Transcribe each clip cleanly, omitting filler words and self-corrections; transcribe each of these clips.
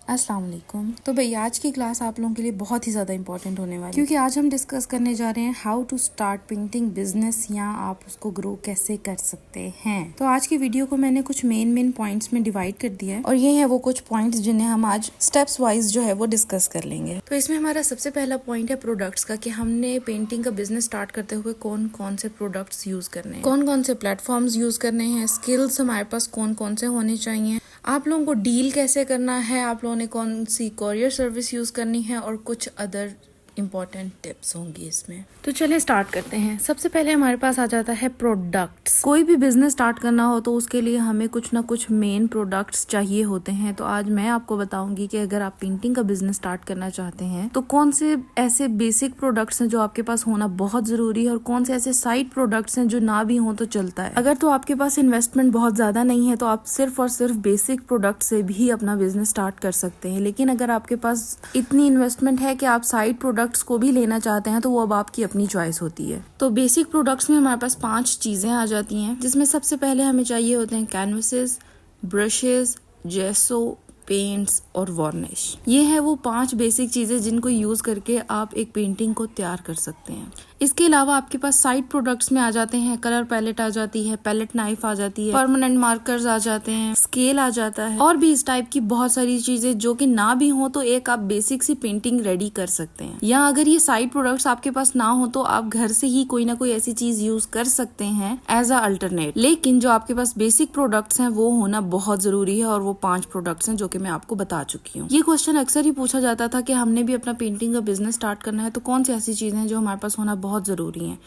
अस्सलाम वालेकुम। तो भाई आज की क्लास आप लोगों के लिए बहुत ही ज़्यादा इंपॉर्टेंट होने वाली है, क्योंकि आज हम डिस्कस करने जा रहे हैं how to start painting business या आप उसको ग्रो कैसे कर सकते हैं। तो आज की वीडियो को मैंने कुछ मेन पॉइंट्स में डिवाइड कर दिया है और ये है वो कुछ पॉइंट्स जिन्हें हम आज स्टेप्स वाइज जो है वो डिस्कस कर लेंगे। तो इसमें हमारा सबसे पहला पॉइंट है प्रोडक्ट्स का, कि हमने पेंटिंग का बिजनेस स्टार्ट करते हुए कौन कौन से प्रोडक्ट्स यूज करने हैं, कौन कौन से प्लेटफॉर्म्स यूज करने हैं, स्किल्स हमारे पास कौन कौन से होने चाहिए, आप लोगों को डील कैसे करना है, आप लोगों ने कौन सी कोरियर सर्विस यूज करनी है और कुछ अदर इम्पोर्टेंट टिप्स होंगी इसमें। तो चलिए स्टार्ट करते हैं। सबसे पहले हमारे पास आ जाता है प्रोडक्ट्स। कोई भी बिजनेस स्टार्ट करना हो तो उसके लिए हमें कुछ ना कुछ मेन प्रोडक्ट्स चाहिए होते हैं। तो आज मैं आपको बताऊंगी कि अगर आप पेंटिंग का बिजनेस स्टार्ट करना चाहते हैं तो कौन से ऐसे बेसिक प्रोडक्ट्स हैं जो आपके पास होना बहुत जरूरी है और कौन से ऐसे साइड प्रोडक्ट्स हैं जो ना भी हो तो चलता है। अगर तो आपके पास इन्वेस्टमेंट बहुत ज्यादा नहीं है तो आप सिर्फ और सिर्फ बेसिक प्रोडक्ट से भी अपना बिजनेस स्टार्ट कर सकते हैं। लेकिन अगर आपके पास इतनी इन्वेस्टमेंट है कि आप साइड प्रोडक्ट्स को भी लेना चाहते हैं तो वो अब आपकी अपनी चॉइस होती है। तो बेसिक प्रोडक्ट्स में हमारे पास 5 चीजें आ जाती हैं, जिसमें सबसे पहले हमें चाहिए होते हैं कैनवसेस, ब्रशेस, जेसो, पेंट्स और वार्निश। ये है वो 5 बेसिक चीजें जिनको यूज करके आप एक पेंटिंग को तैयार कर सकते हैं। इसके अलावा आपके पास साइड प्रोडक्ट्स में आ जाते हैं कलर पैलेट आ जाती है, पैलेट नाइफ आ जाती है, परमानेंट मार्कर्स आ जाते हैं, स्केल आ जाता है और भी इस टाइप की बहुत सारी चीजें जो कि ना भी हो तो एक आप बेसिक सी पेंटिंग रेडी कर सकते हैं। या अगर ये साइड प्रोडक्ट्स आपके पास ना हो तो आप घर से ही कोई ना कोई ऐसी चीज यूज कर सकते हैं एज अ अल्टरनेट। लेकिन जो आपके पास बेसिक प्रोडक्ट्स हैं वो होना बहुत जरूरी है और वो 5 प्रोडक्ट्स हैं जो कि मैं आपको बता चुकी हूँ। ये क्वेश्चन अक्सर ही पूछा जाता था कि हमने भी अपना पेंटिंग का बिजनेस स्टार्ट करना है तो कौन सी ऐसी चीजें हैं जो हमारे पास होना बहुत जरूरी है।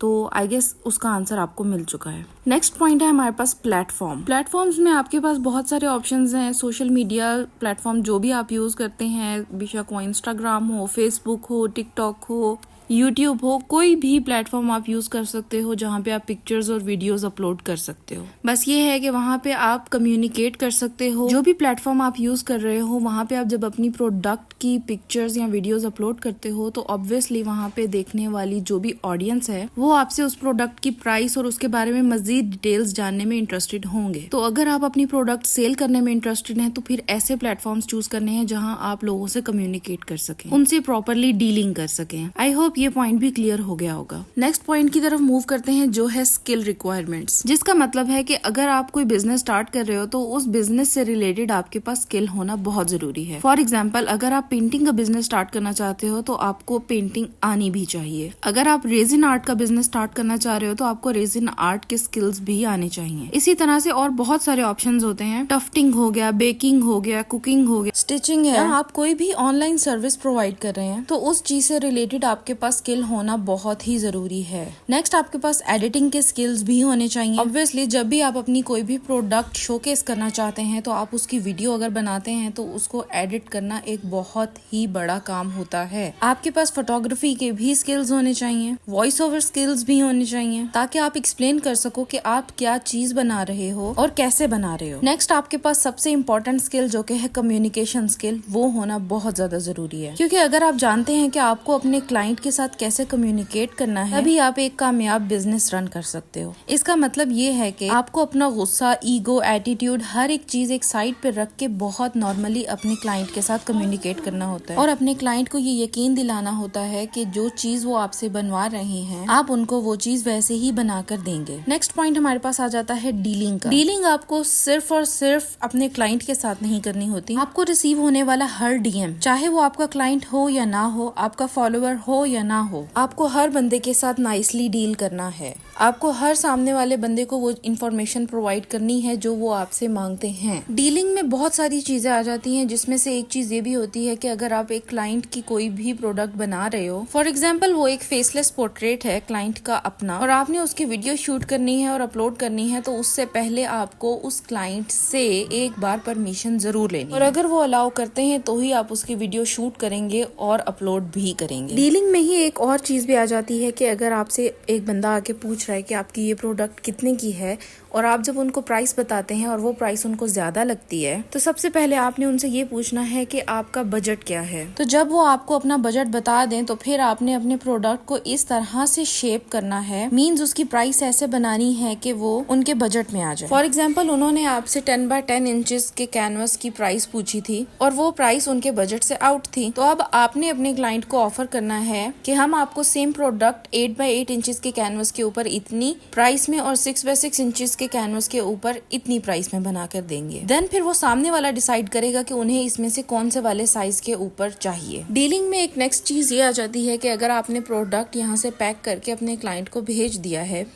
तो आई गेस उसका आंसर आपको मिल चुका है। नेक्स्ट पॉइंट है हमारे पास प्लेटफॉर्म्स में आपके पास बहुत सारे ऑप्शंस हैं। सोशल मीडिया प्लेटफॉर्म जो भी आप यूज करते हैं, बेशक वो इंस्टाग्राम हो, फेसबुक हो, टिकटॉक हो, यूट्यूब हो, कोई भी प्लेटफॉर्म आप यूज कर सकते हो जहाँ पे आप पिक्चर्स और वीडियोस अपलोड कर सकते हो। बस ये है कि वहाँ पे आप कम्युनिकेट कर सकते हो। जो भी प्लेटफॉर्म आप यूज कर रहे हो वहाँ पे आप जब अपनी प्रोडक्ट की पिक्चर्स या वीडियोस अपलोड करते हो तो ऑब्वियसली वहाँ पे देखने वाली जो भी ऑडियंस है वो आपसे उस प्रोडक्ट की प्राइस और उसके बारे में मजीद डिटेल्स जानने में इंटरेस्टेड होंगे। तो अगर आप अपनी प्रोडक्ट सेल करने में इंटरेस्टेड हैं तो फिर ऐसे प्लेटफॉर्म्स चूज करने हैं जहाँ आप लोगों से कम्युनिकेट कर सकें, उनसे प्रॉपरली डीलिंग कर सकें। आई होप ये पॉइंट भी क्लियर हो गया होगा। नेक्स्ट पॉइंट की तरफ मूव करते हैं जो है स्किल रिक्वायरमेंट्स, जिसका मतलब है कि अगर आप कोई बिजनेस स्टार्ट कर रहे हो तो उस बिजनेस से रिलेटेड आपके पास स्किल होना बहुत जरूरी है। फॉर एग्जाम्पल, अगर आप पेंटिंग का बिजनेस स्टार्ट करना चाहते हो तो आपको पेंटिंग आनी भी चाहिए। अगर आप रेजिन आर्ट का बिजनेस स्टार्ट करना चाह रहे हो तो आपको रेजिन आर्ट के स्किल्स भी आने चाहिए। इसी तरह से और बहुत सारे ऑप्शंस होते हैं। टफ्टिंग हो गया, बेकिंग हो गया, कुकिंग हो गया, स्टिचिंग है। आप कोई भी ऑनलाइन सर्विस प्रोवाइड कर रहे हैं तो उस चीज से रिलेटेड आपके पास स्किल होना बहुत ही जरूरी है। नेक्स्ट, आपके पास एडिटिंग के स्किल्स भी होने चाहिए। ऑब्वियसली जब भी आप अपनी कोई भी प्रोडक्ट शोकेस करना चाहते हैं तो आप उसकी वीडियो अगर बनाते हैं तो उसको एडिट करना एक बहुत ही बड़ा काम होता है। आपके पास फोटोग्राफी के भी स्किल्स होने चाहिए, वॉइस ओवर स्किल्स भी होने चाहिए ताकि आप एक्सप्लेन कर सको कि आप क्या चीज बना रहे हो और कैसे बना रहे हो। नेक्स्ट, आपके पास सबसे इम्पोर्टेंट स्किल जो कि है कम्युनिकेशन स्किल, वो होना बहुत ज्यादा जरूरी है। क्योंकि अगर आप जानते हैं कि आपको अपने क्लाइंट के साथ कैसे कम्युनिकेट करना है तभी आप एक कामयाब बिजनेस रन कर सकते हो। इसका मतलब ये है कि आपको अपना गुस्सा, ईगो, एटीट्यूड, हर एक चीज एक साइड पे रख के बहुत नॉर्मली अपने क्लाइंट के साथ कम्युनिकेट करना होता है और अपने क्लाइंट को ये यकीन दिलाना होता है कि जो चीज वो आपसे बनवा रहे हैं आप उनको वो चीज वैसे ही बना कर देंगे। नेक्स्ट पॉइंट हमारे पास आ जाता है डीलिंग का। डीलिंग आपको सिर्फ और सिर्फ अपने क्लाइंट के साथ नहीं करनी होती। आपको रिसीव होने वाला हर डीएम, चाहे वो आपका क्लाइंट हो या ना हो, आपका फॉलोअर हो या ना हो, आपको हर बंदे के साथ नाइसली डील करना है। आपको हर सामने वाले बंदे को वो इन्फॉर्मेशन प्रोवाइड करनी है जो वो आपसे मांगते हैं। डीलिंग में बहुत सारी चीजें आ जाती हैं, जिसमें से एक चीज ये भी होती है कि अगर आप एक क्लाइंट की कोई भी प्रोडक्ट बना रहे हो, फॉर एग्जाम्पल वो एक फेसलेस पोर्ट्रेट है क्लाइंट का अपना और आपने उसकी वीडियो शूट करनी है और अपलोड करनी है, तो उससे पहले आपको उस क्लाइंट से एक बार परमिशन जरूर लेनी है और अगर वो अलाउ करते हैं तो ही आप उसकी वीडियो शूट करेंगे और अपलोड भी करेंगे। डीलिंग में ही एक और चीज भी आ जाती है कि अगर आपसे एक बंदा आके पूछ रहा है कि आपकी ये प्रोडक्ट कितने की है और आप जब उनको प्राइस बताते हैं और वो प्राइस उनको ज्यादा लगती है, तो सबसे पहले आपने उनसे ये पूछना है कि आपका बजट क्या है। तो जब वो आपको अपना बजट बता दें तो फिर आपने अपने प्रोडक्ट को इस तरह से शेप करना है, मींस उसकी प्राइस ऐसे बनानी है कि वो उनके बजट में आ जाए। फॉर एग्जाम्पल उन्होंने आपसे 10 बाय 10 इंचेस के कैनवस की प्राइस पूछी थी और वो प्राइस उनके बजट से आउट थी, तो अब आपने अपने क्लाइंट को ऑफर करना है कि हम आपको सेम प्रोडक्ट 8 बाय 8 इंचेस के कैनवस के ऊपर इतनी प्राइस में और 6 बाय 6 इंचेस के कैनवस के ऊपर इतनी प्राइस में बना कर देंगे। देन फिर वो सामने वाला डिसाइड करेगा कि उन्हें इसमें से कौन से वाले साइज के ऊपर चाहिए। डीलिंग में एक नेक्स्ट चीज ये आ जाती है कि अगर आपने प्रोडक्ट यहाँ से पैक करके अपने क्लाइंट को भेज दिया है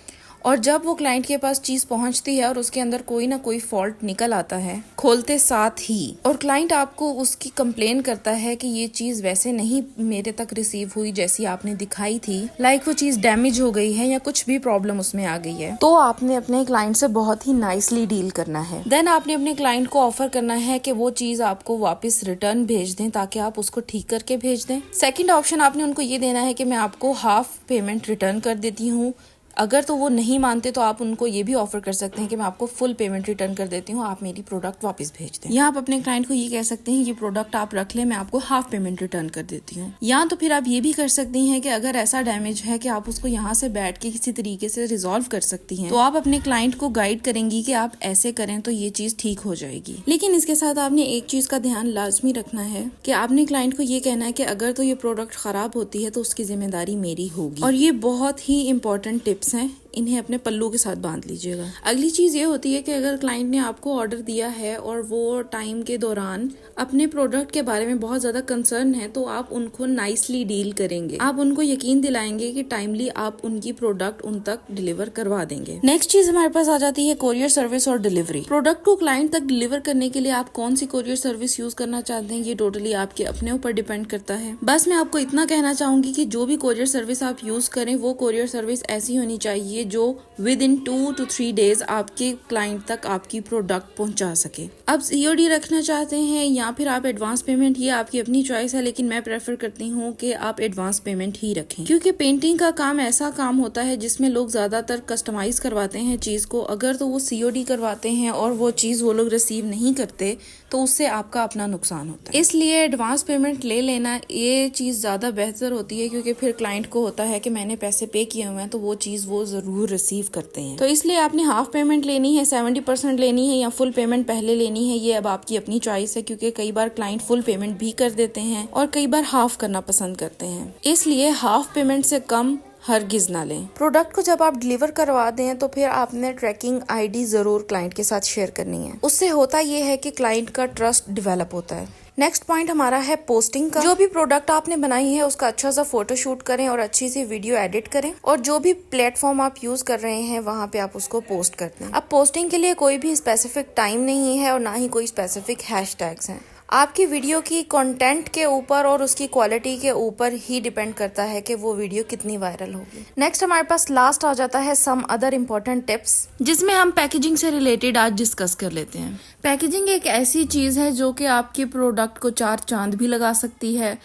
और जब वो क्लाइंट के पास चीज पहुंचती है और उसके अंदर कोई ना कोई फॉल्ट निकल आता है खोलते साथ ही, और क्लाइंट आपको उसकी कंप्लेन करता है कि ये चीज वैसे नहीं मेरे तक रिसीव हुई जैसी आपने दिखाई थी, लाइक वो चीज डैमेज हो गई है या कुछ भी प्रॉब्लम उसमें आ गई है, तो आपने अपने क्लाइंट से बहुत ही नाइसली डील करना है। देन आपने अपने क्लाइंट को ऑफर करना है कि वो चीज आपको वापस रिटर्न भेज दें ताकि आप उसको ठीक करके भेज दें। सेकेंड ऑप्शन आपने उनको ये देना है कि मैं आपको हाफ पेमेंट रिटर्न कर देती हूँ। अगर तो वो नहीं मानते तो आप उनको ये भी ऑफर कर सकते हैं कि मैं आपको फुल पेमेंट रिटर्न कर देती हूँ, आप मेरी प्रोडक्ट वापस भेज दें। या आप अपने क्लाइंट को ये कह सकते हैं ये प्रोडक्ट आप रख ले, मैं आपको हाफ पेमेंट रिटर्न कर देती हूँ। या तो फिर आप ये भी कर सकती हैं कि अगर ऐसा डैमेज है कि आप उसको यहाँ से बैठ के किसी तरीके से रिजॉल्व कर सकती हैं, तो आप अपने क्लाइंट को गाइड करेंगी कि आप ऐसे करें तो ये चीज ठीक हो जाएगी। लेकिन इसके साथ आपने एक चीज का ध्यान लाजमी रखना है कि आपने क्लाइंट को ये कहना है कि अगर तो ये प्रोडक्ट खराब होती है तो उसकी जिम्मेदारी मेरी होगी। और ये बहुत ही इंपॉर्टेंट टिप्स हैं, इन्हें अपने पल्लू के साथ बांध लीजिएगा। अगली चीज ये होती है कि अगर क्लाइंट ने आपको ऑर्डर दिया है और वो टाइम के दौरान अपने प्रोडक्ट के बारे में बहुत ज्यादा कंसर्न है, तो आप उनको नाइसली डील करेंगे। आप उनको यकीन दिलाएंगे कि टाइमली आप उनकी प्रोडक्ट उन तक डिलीवर करवा देंगे। नेक्स्ट चीज हमारे पास आ जाती है कोरियर सर्विस और डिलीवरी। प्रोडक्ट को क्लाइंट तक डिलीवर करने के लिए आप कौन सी कोरियर सर्विस यूज करना चाहते हैं, ये टोटली आपके अपने ऊपर डिपेंड करता है। बस मैं आपको इतना कहना चाहूंगी कि जो भी कोरियर सर्विस आप यूज करें वो कोरियर सर्विस ऐसी होनी चाहिए जो विद इन 2 to 3 डेज आपके क्लाइंट तक आपकी प्रोडक्ट पहुंचा सके। अब COD रखना चाहते हैं या फिर आप एडवांस पेमेंट, ये आपकी अपनी चॉइस है, लेकिन मैं प्रेफर करती हूँ कि आप एडवांस पेमेंट ही रखें, क्योंकि पेंटिंग का काम ऐसा काम होता है जिसमें लोग ज्यादातर कस्टमाइज करवाते हैं चीज को। अगर तो वो COD करवाते हैं और वो चीज वो लोग रिसीव नहीं करते तो उससे आपका अपना नुकसान होता है। इसलिए एडवांस पेमेंट ले लेना ये चीज ज्यादा बेहतर होती है, क्योंकि फिर क्लाइंट को होता है कि मैंने पैसे पे किए हुए हैं तो वो चीज वो जरूर रिसीव करते हैं। तो इसलिए आपने हाफ पेमेंट लेनी है, 70% लेनी है या फुल पेमेंट पहले लेनी है, ये अब आपकी अपनी चॉइस है, क्योंकि कई बार क्लाइंट फुल पेमेंट भी कर देते हैं और कई बार हाफ करना पसंद करते हैं। इसलिए हाफ पेमेंट से कम हरगिज ना लें। प्रोडक्ट को जब आप डिलीवर करवा दें तो फिर आपने ट्रैकिंग ID जरूर क्लाइंट के साथ शेयर करनी है। उससे होता ये है कि क्लाइंट का ट्रस्ट डेवलप होता है। नेक्स्ट पॉइंट हमारा है पोस्टिंग का। जो भी प्रोडक्ट आपने बनाई है उसका अच्छा सा फोटो शूट करें और अच्छी सी वीडियो एडिट करें, और जो भी प्लेटफॉर्म आप यूज कर रहे हैं वहां पे आप उसको पोस्ट करते हैं। अब पोस्टिंग के लिए कोई भी स्पेसिफिक टाइम नहीं है और ना ही कोई स्पेसिफिक हैशटैग्स हैं। आपकी वीडियो की कंटेंट के ऊपर और उसकी क्वालिटी के ऊपर ही डिपेंड करता है कि वो वीडियो कितनी वायरल होगी। नेक्स्ट हमारे पास लास्ट आ जाता है सम अदर इम्पोर्टेंट टिप्स, जिसमें हम पैकेजिंग से रिलेटेड आज डिस्कस कर लेते हैं। पैकेजिंग एक ऐसी चीज है जो कि आपके प्रोडक्ट को 4 चांद भी लगा सकती है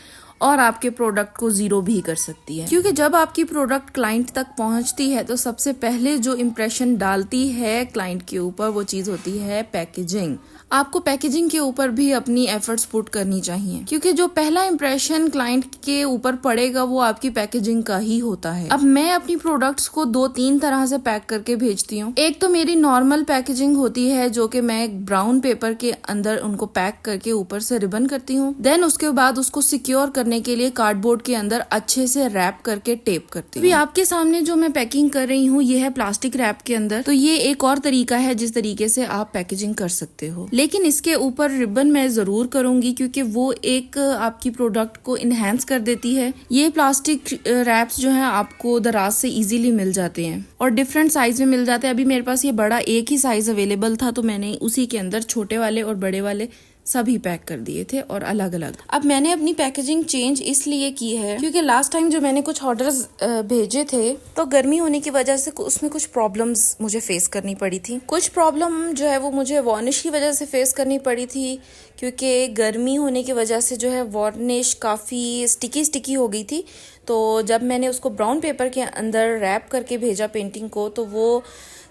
और आपके प्रोडक्ट को 0 भी कर सकती है, क्योंकि जब आपकी प्रोडक्ट क्लाइंट तक पहुंचती है तो सबसे पहले जो इम्प्रेशन डालती है क्लाइंट के ऊपर वो चीज होती है पैकेजिंग। आपको पैकेजिंग के ऊपर भी अपनी एफर्ट्स पुट करनी चाहिए, क्योंकि जो पहला इम्प्रेशन क्लाइंट के ऊपर पड़ेगा वो आपकी पैकेजिंग का ही होता है। अब मैं अपनी प्रोडक्ट्स को 2-3 तरह से पैक करके भेजती हूँ। एक तो मेरी नॉर्मल पैकेजिंग होती है जो कि मैं एक ब्राउन पेपर के अंदर उनको पैक करके ऊपर से रिबन करती हूँ। देन उसके बाद उसको सिक्योर करने के लिए कार्डबोर्ड के अंदर अच्छे से रैप करके टेप करती हूँ। अभी आपके सामने जो मैं पैकिंग कर रही हूँ ये है प्लास्टिक रैप के अंदर। तो ये एक और तरीका है जिस तरीके से आप पैकेजिंग कर सकते हो, लेकिन इसके ऊपर रिबन मैं जरूर करूंगी क्योंकि वो एक आपकी प्रोडक्ट को इनहेंस कर देती है। ये प्लास्टिक रैप्स जो हैं आपको दराज से इजीली मिल जाते हैं और डिफरेंट साइज में मिल जाते हैं। अभी मेरे पास ये बड़ा एक ही साइज अवेलेबल था तो मैंने उसी के अंदर छोटे वाले और बड़े वाले सभी पैक कर दिए थे और अलग अलग। अब मैंने अपनी पैकेजिंग चेंज इसलिए की है क्योंकि लास्ट टाइम जो मैंने कुछ ऑर्डर्स भेजे थे तो गर्मी होने की वजह से उसमें कुछ प्रॉब्लम्स मुझे फेस करनी पड़ी थी। कुछ प्रॉब्लम जो है वो मुझे वार्निश की वजह से फेस करनी पड़ी थी, क्योंकि गर्मी होने की वजह से जो है वार्निश काफ़ी स्टिकी हो गई थी। तो जब मैंने उसको ब्राउन पेपर के अंदर रैप करके भेजा पेंटिंग को तो वो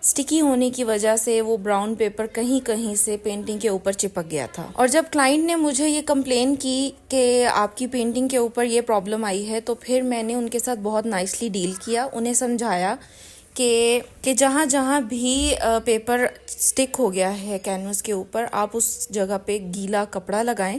स्टिकी होने की वजह से वो ब्राउन पेपर कहीं कहीं से पेंटिंग के ऊपर चिपक गया था। और जब क्लाइंट ने मुझे ये कंप्लेन की कि आपकी पेंटिंग के ऊपर ये प्रॉब्लम आई है, तो फिर मैंने उनके साथ बहुत नाइसली डील किया, उन्हें समझाया कि जहाँ जहाँ भी पेपर स्टिक हो गया है कैनवस के ऊपर, आप उस जगह पे गीला कपड़ा लगाएं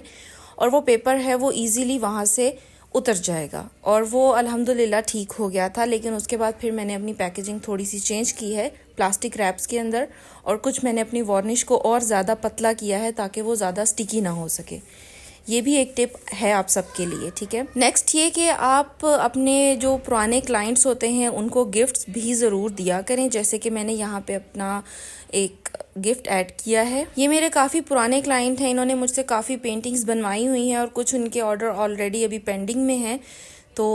और वो पेपर है वो इजीली वहाँ से उतर जाएगा। और वो अल्हम्दुलिल्लाह ठीक हो गया था। लेकिन उसके बाद फिर मैंने अपनी पैकेजिंग थोड़ी सी चेंज की है प्लास्टिक रैप्स के अंदर, और कुछ मैंने अपनी वार्निश को और ज़्यादा पतला किया है ताकि वो ज़्यादा स्टिकी ना हो सके। ये भी एक टिप है आप सबके लिए, ठीक है। नेक्स्ट ये कि आप अपने जो पुराने क्लाइंट्स होते हैं उनको गिफ्ट्स भी ज़रूर दिया करें। जैसे कि मैंने यहाँ पे अपना एक गिफ्ट ऐड किया है। ये मेरे काफ़ी पुराने क्लाइंट हैं, इन्होंने मुझसे काफ़ी पेंटिंग्स बनवाई हुई हैं और कुछ उनके ऑर्डर ऑलरेडी अभी पेंडिंग में हैं। तो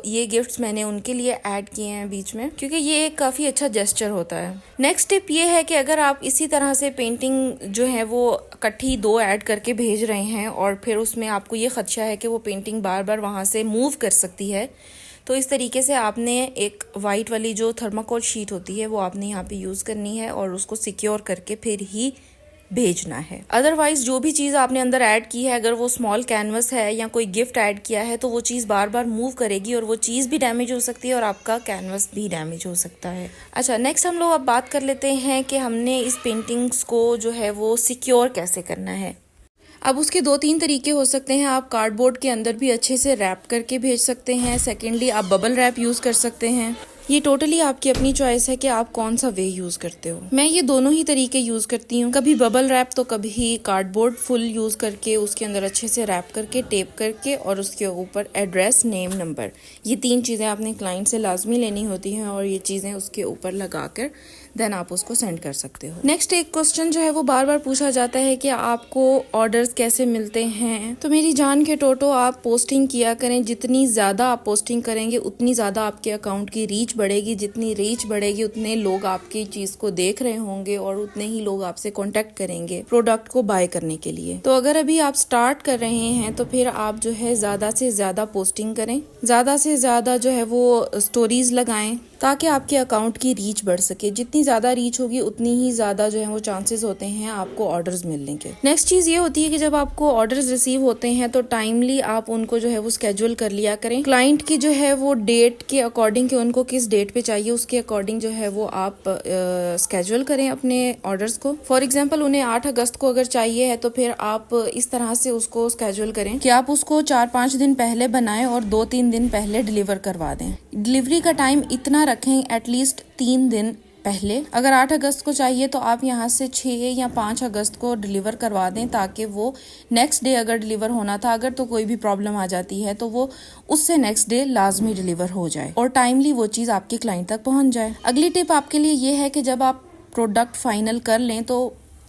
ये गिफ्ट्स मैंने उनके लिए ऐड किए हैं बीच में, क्योंकि ये एक काफ़ी अच्छा जेस्चर होता है। नेक्स्ट टिप ये है कि अगर आप इसी तरह से पेंटिंग जो है वो इकट्ठी 2 ऐड करके भेज रहे हैं और फिर उसमें आपको ये खदशा है कि वो पेंटिंग बार बार वहाँ से मूव कर सकती है, तो इस तरीके से आपने एक वाइट वाली जो थर्माकोल शीट होती है वो आपने यहाँ पे यूज़ करनी है और उसको सिक्योर करके फिर ही भेजना है। अदरवाइज जो भी चीज़ आपने अंदर ऐड की है, अगर वो स्मॉल कैनवस है या कोई गिफ्ट ऐड किया है, तो वो चीज़ बार बार मूव करेगी और वो चीज़ भी डैमेज हो सकती है और आपका कैनवस भी डैमेज हो सकता है। अच्छा, नेक्स्ट हम लोग अब बात कर लेते हैं कि हमने इस पेंटिंग्स को जो है वो सिक्योर कैसे करना है। अब उसके 2-3 तरीके हो सकते हैं। आप कार्डबोर्ड के अंदर भी अच्छे से रैप करके भेज सकते हैं। सेकेंडली आप बबल रैप यूज़ कर सकते हैं। ये टोटली आपकी अपनी चॉइस है कि आप कौन सा वे यूज़ करते हो। मैं ये दोनों ही तरीके यूज़ करती हूँ, कभी बबल रैप तो कभी कार्डबोर्ड फुल यूज़ करके उसके अंदर अच्छे से रैप करके टेप करके और उसके ऊपर एड्रेस, नेम, नंबर, ये 3 चीज़ें आपने क्लाइंट से लाजमी लेनी होती हैं और ये चीज़ें उसके ऊपर लगा कर देन आप उसको सेंड कर सकते हो। नेक्स्ट एक क्वेश्चन जो है वो बार बार पूछा जाता है कि आपको ऑर्डर्स कैसे मिलते हैं। तो मेरी जान के टोटो, आप पोस्टिंग किया करें। जितनी ज़्यादा आप पोस्टिंग करेंगे उतनी ज़्यादा आपके अकाउंट की रीच बढ़ेगी। जितनी रीच बढ़ेगी उतने लोग आपकी चीज़ को देख रहे होंगे और उतने ही लोग आपसे कॉन्टेक्ट करेंगे प्रोडक्ट को बाय करने के लिए। तो अगर अभी आप स्टार्ट कर रहे हैं तो फिर आप जो है ज़्यादा से ज़्यादा पोस्टिंग करें, ज़्यादा से ज़्यादा जो है वो स्टोरीज लगाएं ताकि आपके अकाउंट की रीच बढ़ सके। जितनी ज़्यादा रीच होगी उतनी ही ज़्यादा जो है वो चांसेस होते हैं आपको ऑर्डर्स मिलने के। नेक्स्ट चीज़ ये होती है कि जब आपको ऑर्डर्स रिसीव होते हैं तो टाइमली आप उनको जो है वो स्केड्यूल कर लिया करें। क्लाइंट की जो है वो डेट के अकॉर्डिंग कि उनको किस डेट पे चाहिए उसके अकॉर्डिंग जो है वो आप स्केड्यूल करें अपने ऑर्डर्स को। फॉर एग्जाम्पल उन्हें 8 अगस्त को अगर चाहिए है तो फिर आप इस तरह से उसको स्केड्यूल करें कि आप उसको 4-5 दिन पहले बनाएं और 2-3 दिन पहले डिलीवर करवा दें। डिलीवरी का टाइम इतना रखें एटलीस्ट 3 दिन पहले। अगर 8 अगस्त को चाहिए तो आप यहाँ से 6 या 5 अगस्त को डिलीवर करवा दें ताकि वो नेक्स्ट डे अगर डिलीवर होना था, अगर तो कोई भी प्रॉब्लम आ जाती है तो वो उससे नेक्स्ट डे लाजमी डिलीवर हो जाए और टाइमली वो चीज़ आपके क्लाइंट तक पहुँच जाए। अगली टिप आपके लिए ये है कि जब आप प्रोडक्ट फाइनल कर लें तो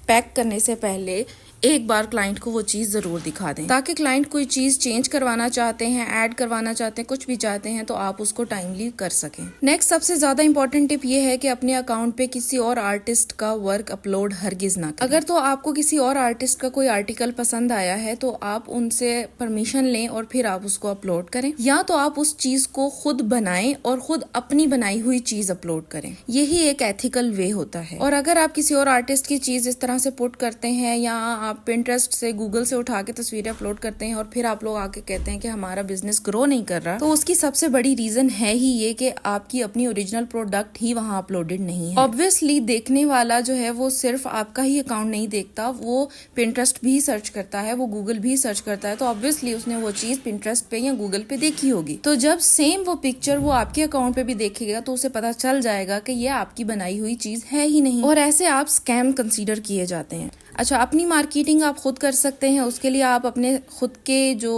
पैक करने से पहले एक बार क्लाइंट को वो चीज़ ज़रूर दिखा दें ताकि क्लाइंट कोई चीज़ चेंज करवाना चाहते हैं, ऐड करवाना चाहते हैं, कुछ भी चाहते हैं तो आप उसको टाइमली कर सकें। नेक्स्ट सबसे ज़्यादा इंपॉर्टेंट टिप ये है कि अपने अकाउंट पे किसी और आर्टिस्ट का वर्क अपलोड हरगिज़ ना करें। अगर तो आपको किसी और आर्टिस्ट का कोई आर्टिकल पसंद आया है तो आप उनसे परमिशन लें और फिर आप उसको अपलोड करें, या तो आप उस चीज़ को खुद बनाएं और खुद अपनी बनाई हुई चीज़ अपलोड करें। यही एक एथिकल वे होता है। और अगर आप किसी और आर्टिस्ट की चीज़ इस तरह से पुट करते हैं या आप पिंटरेस्ट से, गूगल से उठा के तस्वीरें अपलोड करते हैं और फिर आप लोग आके कहते हैं कि हमारा बिजनेस ग्रो नहीं कर रहा, तो उसकी सबसे बड़ी रीजन है ही ये कि आपकी अपनी ओरिजिनल प्रोडक्ट ही वहां अपलोडेड नहीं है। ऑब्वियसली देखने वाला जो है वो सिर्फ आपका ही अकाउंट नहीं देखता, वो पिंटरेस्ट भी सर्च करता है, वो गूगल भी सर्च करता है, तो ऑब्वियसली उसने वो चीज पिंटरेस्ट पे या गूगल पे देखी होगी। तो जब सेम वो पिक्चर वो आपके अकाउंट पे भी देखेगा तो उसे पता चल जाएगा कि ये आपकी बनाई हुई चीज है ही नहीं, और ऐसे आप स्कैम कंसीडर किए जाते हैं। अच्छा, अपनी मार्केटिंग आप खुद कर सकते हैं। उसके लिए आप अपने खुद के जो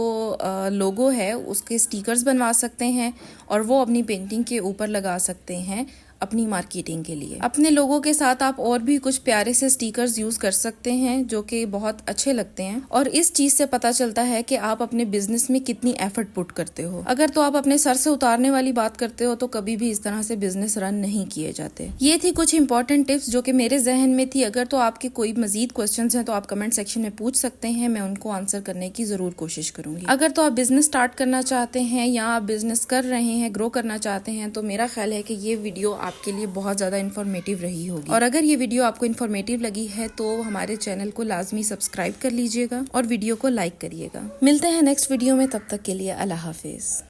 लोगो है उसके स्टिकर्स बनवा सकते हैं और वो अपनी पेंटिंग के ऊपर लगा सकते हैं अपनी मार्केटिंग के लिए। अपने लोगों के साथ आप और भी कुछ प्यारे से स्टिकर्स यूज कर सकते हैं जो कि बहुत अच्छे लगते हैं, और इस चीज से पता चलता है कि आप अपने बिजनेस में कितनी एफर्ट पुट करते हो। अगर तो आप अपने सर से उतारने वाली बात करते हो तो कभी भी इस तरह से बिजनेस रन नहीं किए जाते। ये थी कुछ इंपॉर्टेंट टिप्स जो कि मेरे जहन में थी। अगर तो आपके कोई मजीद क्वेश्चंस हैं तो आप कमेंट सेक्शन में पूछ सकते हैं, मैं उनको आंसर करने की जरूर कोशिश करूंगी। अगर तो आप बिजनेस स्टार्ट करना चाहते हैं या आप बिजनेस कर रहे हैं, ग्रो करना चाहते हैं, तो मेरा ख्याल है कि ये वीडियो आपके लिए बहुत ज़्यादा इन्फॉर्मेटिव रही होगी। और अगर ये वीडियो आपको इन्फॉर्मेटिव लगी है तो हमारे चैनल को लाजमी सब्सक्राइब कर लीजिएगा और वीडियो को लाइक करिएगा। मिलते हैं नेक्स्ट वीडियो में, तब तक के लिए अल्लाह हाफिज।